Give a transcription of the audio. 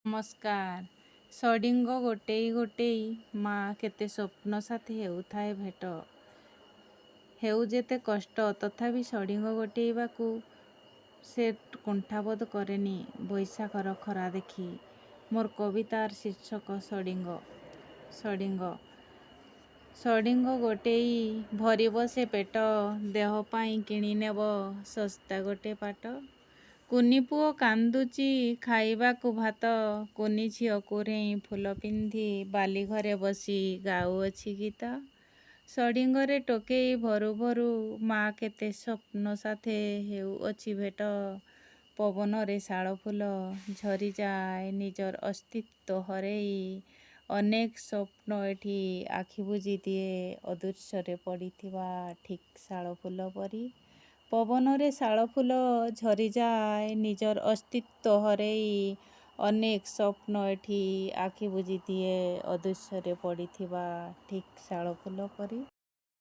ନମସ୍କାର। ସଡ଼ିଙ୍ଗ ଗୋଟେଇ ଗୋଟେଇ ମା କେତେ ସ୍ୱପ୍ନ ସାଥୀ ହେଉଥାଏ ଭେଟ। ହେଉ ଯେତେ କଷ୍ଟ ତଥାପି ସଡ଼ିଙ୍ଗ ଗୋଟେଇବାକୁ ସେ କୁଣ୍ଠାବୋଧ କରେନି ବୈଶାଖର ଖରା ଦେଖି। ମୋର କବିତାର ଶୀର୍ଷକ ସଡ଼ିଙ୍ଗ। ସଡ଼ିଙ୍ଗ ସଡ଼ିଙ୍ଗ ଗୋଟେଇ ଭରିବ ସେ ପେଟ, ଦେହ ପାଇଁ କିଣି ନେବ ଶସ୍ତା ଗୋଟେ ପାଟ। କୁନି ପୁଅ କାନ୍ଦୁଚି ଖାଇବାକୁ ଭାତ, କୁନି ଝିଅ କୁରେଇଁ ଫୁଲ ପିନ୍ଧି ବାଲି ଘରେ ବସି ଗାଉଅଛି ଗୀତ। ସଡ଼ିଙ୍ଗରେ ଟୋକେଇ ଭରୁ ଭରୁ ମା କେତେ ସ୍ୱପ୍ନ ସାଥେ ହେଉଅଛି ଭେଟ। ପବନରେ ଶାଳ ଫୁଲ ଝରିଯାଏ ନିଜର ଅସ୍ତିତ୍ୱ ହରେଇ, ଅନେକ ସ୍ୱପ୍ନ ଏଠି ଆଖି ବୁଜି ଦିଏ ଅଦୃଶ୍ୟରେ ପଡ଼ିଥିବା ଠିକ୍ ଶାଳ ଫୁଲ ପରି। ପବନରେ ଶାଳ ଫୁଲ ଝରିଯାଏ ନିଜର ଅସ୍ତିତ୍ୱ ହରେଇ, ଅନେକ ସ୍ୱପ୍ନ ଏଠି ଆଖି ବୁଜି ଦିଏ ଅଦୃଶ୍ୟରେ ପଡ଼ିଥିବା ଠିକ୍ ଶାଳ ଫୁଲ ପରି।